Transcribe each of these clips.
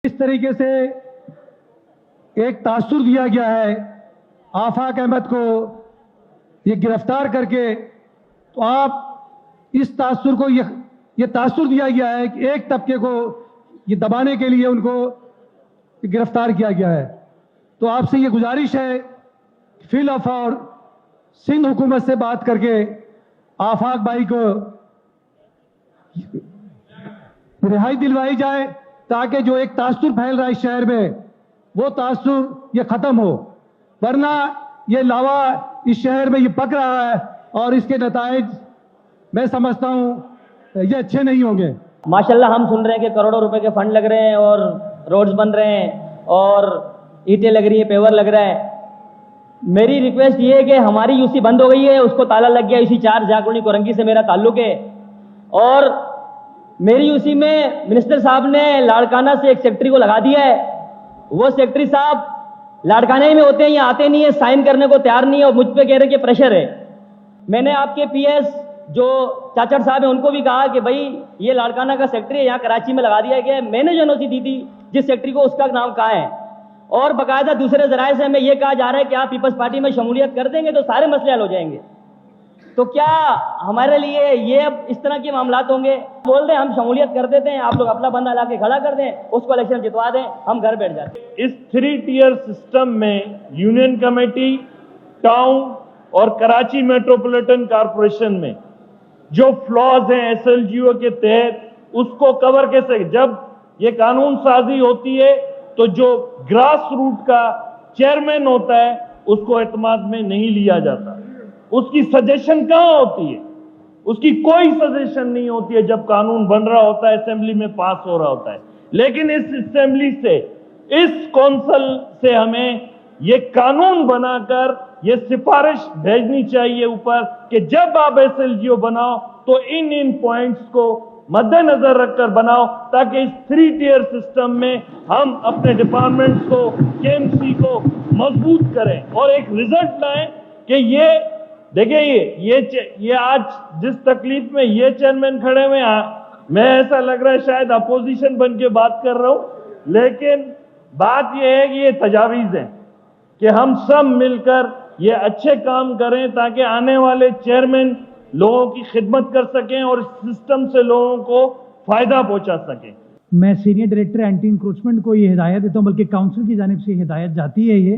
इस तरीके से एक तासुर दिया गया है आफाक अहमद को ये गिरफ्तार करके, तो आप इस तासुर को ये तासुर दिया गया है कि एक तबके को ये दबाने के लिए उनको गिरफ्तार किया गया है। तो आपसे ये गुजारिश है फिल ऑफ और सिंध हुकूमत से बात करके आफाक भाई को रिहाई दिलवाई जाए, ताकि जो एक तासुर फैल रहा है इस शहर में वो तासुर ये खत्म हो, वरना ये लावा इस शहर में ये पक रहा है और इसके नताइज मैं समझता हूं ये अच्छे नहीं होंगे। माशाल्लाह हम सुन रहे हैं कि करोड़ों रुपए के फंड लग रहे हैं और रोड्स बन रहे हैं और ईंटें लग रही है, पेवर लग रहा है। मेरी रिक्वेस्ट ये है कि हमारी यूसी बंद हो गई है, उसको ताला लग गया। यूसी 4 जाकुनी कोरंगी से मेरा ताल्लुक है और मेरी यूसी में मिनिस्टर साहब ने लाड़काना से एक सेक्रेटरी को लगा दिया है। वो सेक्रेटरी साहब लाड़काने में होते हैं, यहाँ आते नहीं है, साइन करने को तैयार नहीं है और मुझ पे कह रहे कि प्रेशर है। मैंने आपके पीएस जो चाचड़ साहब हैं उनको भी कहा कि भाई ये लाड़काना का सेक्रेटरी है, यहाँ कराची में लगा दिया गया है। मैंने जो एनओसी दी थी जिस सेक्रेटरी को, उसका नाम कहाँ है? और बाकायदा दूसरे जराए से हमें ये कहा जा रहा है कि आप पीपल्स पार्टी में शमूलियत कर देंगे तो सारे मसले हल हो जाएंगे। तो क्या हमारे लिए ये अब इस तरह के मामलात होंगे? बोल दें हम शमूलियत कर देते हैं, आप लोग अपना बंदा ला के खड़ा कर दें, उसको इलेक्शन जितवा दें, हम घर बैठ जाते हैं। इस 3 टियर सिस्टम में यूनियन कमेटी, टाउन और कराची मेट्रोपॉलिटन कॉरपोरेशन में जो फ्लॉज हैं एसएलजीओ के तहत, उसको कवर कैसे? जब ये कानून साजी होती है तो जो ग्रास रूट का चेयरमैन होता है उसको एतमाद में नहीं लिया जाता, उसकी सजेशन कहां होती है? उसकी कोई सजेशन नहीं होती है जब कानून बन रहा होता है, असेंबली में पास हो रहा होता है। लेकिन इस असेंबली से, इस कौंसिल से हमें ये कानून बनाकर ये सिफारिश भेजनी चाहिए ऊपर कि जब आप एसएलजीओ बनाओ तो इन पॉइंट्स को मद्देनजर रखकर बनाओ, ताकि इस 3 टियर सिस्टम में हम अपने डिपार्टमेंट्स को, केएमसी को मजबूत करें और एक रिजल्ट लाएं कि ये देखिए ये आज जिस तकलीफ में ये चेयरमैन खड़े हुए हैं, मैं ऐसा लग रहा है शायद अपोजिशन बन के बात कर रहा हूं, लेकिन बात ये है कि ये तजावीज है कि हम सब मिलकर ये अच्छे काम करें ताकि आने वाले चेयरमैन लोगों की खिदमत कर सकें और इस सिस्टम से लोगों को फायदा पहुंचा सकें। मैं सीनियर डायरेक्टर एंटी इंक्रोचमेंट को ये हिदायत देता हूँ, बल्कि काउंसिल की जानिब से हिदायत जाती है ये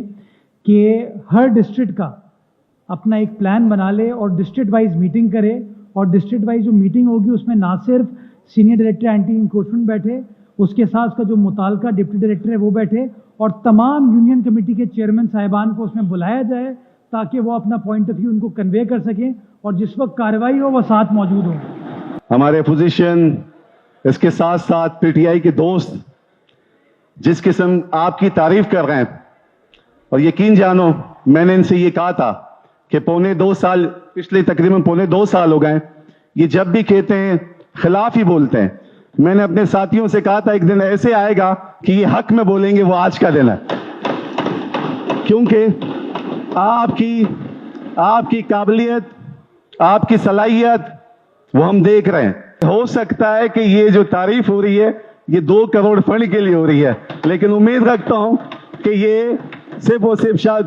कि हर डिस्ट्रिक्ट का अपना एक प्लान बना ले और डिस्ट्रिक्ट वाइज मीटिंग करे, और डिस्ट्रिक्ट वाइज जो मीटिंग होगी उसमें ना सिर्फ सीनियर डायरेक्टर एंटी इंक्रोचमेंट बैठे, उसके साथ उसका जो मुताल्लिका डिप्टी डायरेक्टर है वो बैठे, और तमाम यूनियन कमेटी के चेयरमैन साहिबान को उसमें बुलाया जाए ताकि वो अपना पॉइंट ऑफ व्यू उनको कन्वे कर सकें और जिस वक्त कार्रवाई हो वो साथ मौजूद हो। हमारे अपोजिशन, इसके साथ साथ पीटीआई के दोस्त जिस किस्म आपकी तारीफ कर रहे हैं, और यकीन जानो मैंने इनसे ये कहा था कि पिछले तकरीबन पौने 2 साल हो गए, ये जब भी कहते हैं खिलाफ ही बोलते हैं। मैंने अपने साथियों से कहा था एक दिन ऐसे आएगा कि ये हक में बोलेंगे, वो आज का दिन है, क्योंकि आपकी काबिलियत, आपकी सलाहियत वो हम देख रहे हैं। हो सकता है कि ये जो तारीफ हो रही है ये 2 करोड़ फंड के लिए हो रही है, लेकिन उम्मीद रखता हूं कि ये सिर्फ और सिर्फ शायद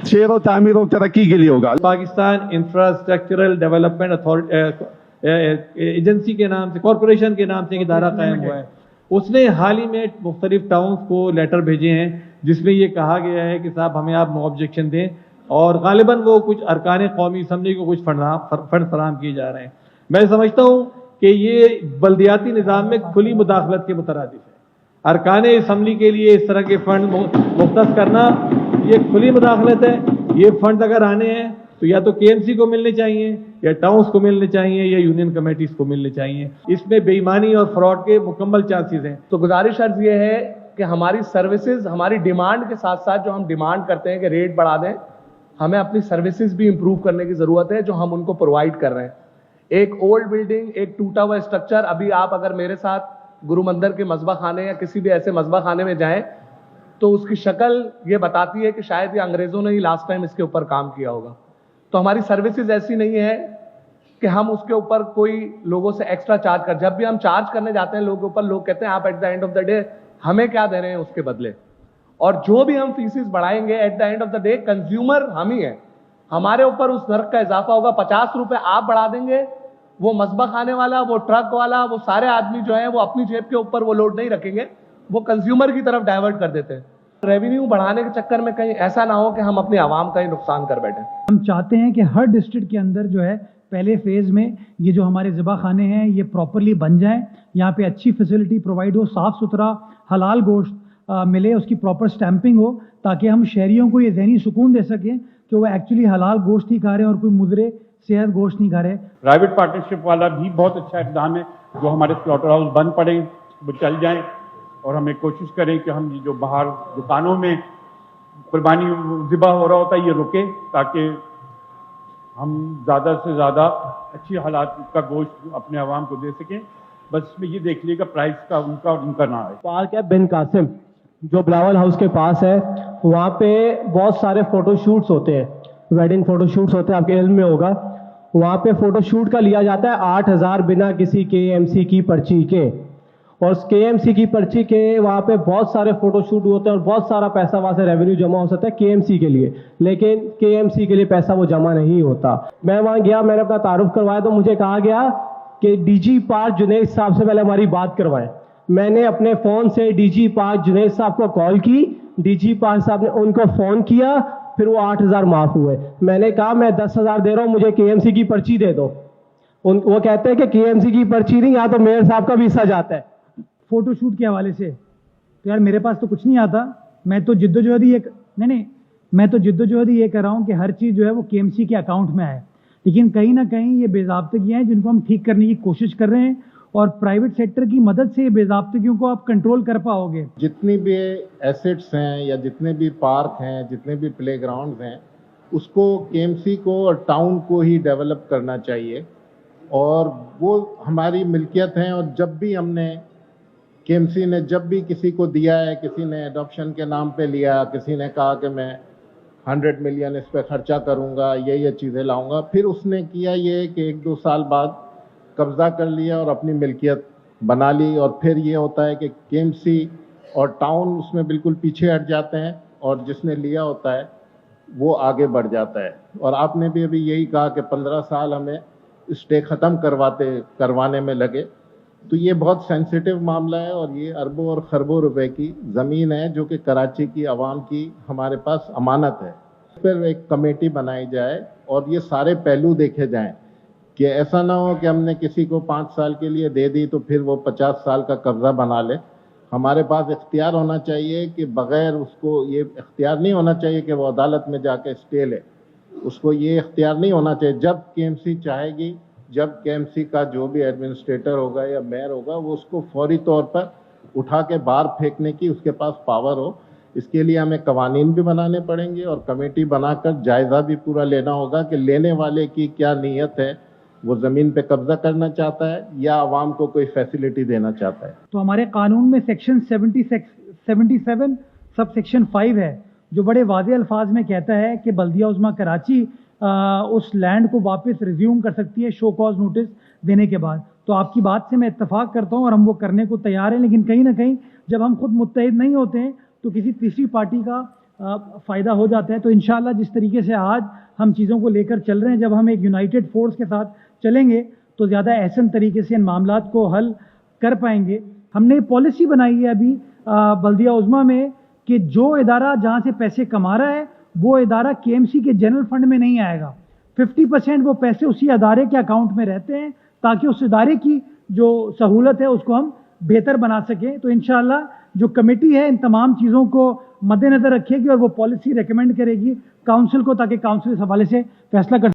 शेर और तामीर और तरक्की के लिए होगा। Pakistan infrastructural development authority agency के नाम से, कॉरपोरेशन के नाम से एक इदारा कायम हुआ है। उसने हाल ही में मुख्तलिफ टाउन्स को लेटर भेजे हैं जिसमें ये कहा गया है कि साहब हमें आप नो ऑब्जेक्शन दें, और गालिबन वो कुछ अरकान कौमी असम्बली को कुछ फंड फराहम किए जा रहे हैं। मैं समझता हूँ कि ये बल्दियाती निज़ाम में खुली मुदाखलत के मुतरादिफ है। अरकान असम्बली के लिए इस तरह के फंड मुख्तस करना ये खुली मुदाखलत है। ये फंड अगर आने हैं तो या तो केएमसी को मिलने चाहिए, या टाउन्स को मिलने चाहिए, या यूनियन कमेटीज को मिलने चाहिए। इसमें बेईमानी और फ्रॉड के मुकम्मल चांसेस हैं। तो गुजारिश अर्ज ये है कि हमारी सर्विसेज, हमारी डिमांड के साथ साथ जो हम डिमांड करते हैं कि रेट बढ़ा दें, हमें अपनी सर्विसेज भी इंप्रूव करने की जरूरत है जो हम उनको प्रोवाइड कर रहे हैं। एक ओल्ड बिल्डिंग, एक टूटा हुआ स्ट्रक्चर, अभी आप अगर मेरे साथ गुरु मंदिर के मस्बा खाने या किसी भी ऐसे मस्बा खाने में जाएं तो उसकी शक्ल ये बताती है कि शायद ये अंग्रेजों ने ही लास्ट टाइम इसके ऊपर काम किया होगा। तो हमारी सर्विसेज ऐसी नहीं है कि हम उसके ऊपर कोई लोगों से एक्स्ट्रा चार्ज कर, जब भी हम चार्ज करने जाते हैं लोगों के ऊपर, लोग कहते हैं आप at the end of the day हमें क्या दे रहे हैं उसके बदले। और जो भी हम फीसिस बढ़ाएंगे, at the end of the day consumer हम ही है, हमारे ऊपर उस नर्क का इजाफा होगा। 50 रुपए आप बढ़ा देंगे, वो मसबा खाने वाला, वो ट्रक वाला, वो सारे आदमी जो है वो अपनी जेब के ऊपर वो लोड नहीं रखेंगे, वो कंज्यूमर की तरफ डाइवर्ट कर देते हैं। रेवेन्यू बढ़ाने के चक्कर में कहीं ऐसा ना हो कि हम अपनी आवाम का ही नुकसान कर बैठे। हम चाहते हैं कि हर डिस्ट्रिक्ट के अंदर जो है पहले फेज में ये जो हमारे ज़िबा खाने हैं ये प्रॉपरली बन जाएं, यहाँ पे अच्छी फैसिलिटी प्रोवाइड हो, साफ़ सुथरा हलाल गोश्त मिले, उसकी प्रॉपर स्टैंपिंग हो, ताकि हम शहरियों को ये ज़हनी सुकून दे सकें कि वो एक्चुअली हलाल गोश्त ही खा रहे हैं और कोई मुजरे सेहत गोश्त नहीं खा रहे। प्राइवेट पार्टनरशिप वाला भी बहुत अच्छा इक़दाम है, जो हमारे स्लॉटर हाउस बंद पड़े वो चल जाएं, और हमें कोशिश करें कि हम ये जो बाहर दुकानों में कुर्बानी ज़िबा हो रहा होता है ये रुके, ताकि हम ज़्यादा से ज़्यादा अच्छी हालात का गोश्त अपने आवाम को दे सकें। बस इसमें ये देख लीजिएगा प्राइस का उनका और इनका ना है। पार्क है बिन कासिम जो बिलावल हाउस के पास है, वहाँ पे बहुत सारे फोटो शूट्स होते हैं, वेडिंग फोटो शूट्स होते हैं, आपके इल्म में होगा। वहाँ पे फोटो शूट का लिया जाता है 8,000 बिना किसी KMC की पर्ची के, और KMC की पर्ची के वहाँ पे बहुत सारे फोटो शूट होते हैं और बहुत सारा पैसा वहाँ से रेवेन्यू जमा हो सकता है KMC के लिए, लेकिन KMC के लिए पैसा वो जमा नहीं होता। मैं वहाँ गया, मैंने अपना तारुफ करवाया तो मुझे कहा गया कि DG पार्क जुनैद साहब से पहले हमारी बात करवाएं। मैंने अपने फ़ोन से DG पार्क जुनैद साहब को कॉल की, DG पार्क साहब ने उनको फ़ोन किया, फिर वो 8,000 माफ़ हुए। मैंने कहा मैं 10,000 दे रहा हूँ, मुझे KMC की पर्ची दे दो। वो कहते हैं कि KMC की पर्ची नहीं, यहाँ तो मेयर साहब का भी हिस्सा जाता है। फोटो शूट के हवाले से तो यार मेरे पास तो कुछ नहीं आता, मैं तो जिद्दोजहद ही मैं तो जिद्दोजहद ही ये कर रहा हूँ कि हर चीज़ जो है वो KMC के अकाउंट में आए, लेकिन कहीं ना कहीं ये बेज़ाब्तगियाँ हैं जिनको हम ठीक करने की कोशिश कर रहे हैं, और प्राइवेट सेक्टर की मदद से ये बेज़ाब्तगियों को आप कंट्रोल कर पाओगे। जितनी भी एसेट्स हैं या जितने भी पार्क हैं, जितने भी प्लेग्राउंड्स हैं, उसको KMC को और टाउन को ही डेवलप करना चाहिए, और वो हमारी मिल्कियत हैं। और जब भी हमने KMC ने जब भी किसी को दिया है, किसी ने एडॉप्शन के नाम पे लिया, किसी ने कहा कि मैं 100 मिलियन इस पे खर्चा करूंगा, ये चीज़ें लाऊंगा, फिर उसने किया ये कि 1-2 साल बाद कब्जा कर लिया और अपनी मिल्कियत बना ली, और फिर ये होता है कि KMC और टाउन उसमें बिल्कुल पीछे हट जाते हैं, और जिसने लिया होता है वो आगे बढ़ जाता है। और आपने भी अभी यही कहा कि 15 साल हमें स्टे ख़त्म करवाने में लगे, तो ये बहुत सेंसिटिव मामला है, और ये अरबों और खरबों रुपए की ज़मीन है जो कि कराची की आवाम की हमारे पास अमानत है। फिर एक कमेटी बनाई जाए और ये सारे पहलू देखे जाएं कि ऐसा ना हो कि हमने किसी को 5 साल के लिए दे दी तो फिर वो 50 साल का कब्जा बना ले। हमारे पास इख्तियार होना चाहिए कि बग़ैर उसको ये इख्तियार नहीं होना चाहिए कि वो अदालत में जाके स्टे ले, उसको ये इख्तियार नहीं होना चाहिए। जब KMC चाहेगी, जब KMC का जो भी एडमिनिस्ट्रेटर होगा या मेयर होगा, वो उसको फौरी तौर पर उठा के बाहर फेंकने की उसके पास पावर हो। इसके लिए हमें कवानीन भी बनाने पड़ेंगे और कमेटी बनाकर जायज़ा भी पूरा लेना होगा कि लेने वाले की क्या नीयत है, वो ज़मीन पे कब्जा करना चाहता है या आवाम को कोई फैसिलिटी देना चाहता है। तो हमारे कानून में सेक्शन 77 सब सेक्शन 5 है, जो बड़े वाज़ेह अल्फाज में कहता है कि बल्दिया उज़्मा कराची उस लैंड को वापस रिज्यूम कर सकती है शो कॉज नोटिस देने के बाद। तो आपकी बात से मैं इत्तफाक करता हूँ और हम वो करने को तैयार हैं, लेकिन कहीं ना कहीं जब हम खुद मुत्तहिद नहीं होते हैं तो किसी तीसरी पार्टी का फ़ायदा हो जाता है। तो इंशाअल्लाह जिस तरीके से आज हम चीज़ों को लेकर चल रहे हैं, जब हम एक यूनाइटेड फोर्स के साथ चलेंगे तो ज़्यादा एहसन तरीके से इन मामलात को हल कर पाएंगे। हमने पॉलिसी बनाई है अभी बल्दिया उज़्मा में कि जो इदारा जहाँ से पैसे कमा रहा है वो इदारा KMC के जनरल फंड में नहीं आएगा। 50% वो पैसे उसी अदारे के अकाउंट में रहते हैं ताकि उस इदारे की जो सहूलत है उसको हम बेहतर बना सकें। तो इंशाअल्लाह जो कमेटी है इन तमाम चीज़ों को मद्देनज़र रखेगी और वो पॉलिसी रेकमेंड करेगी काउंसिल को, ताकि काउंसिल इस हवाले से फैसला कर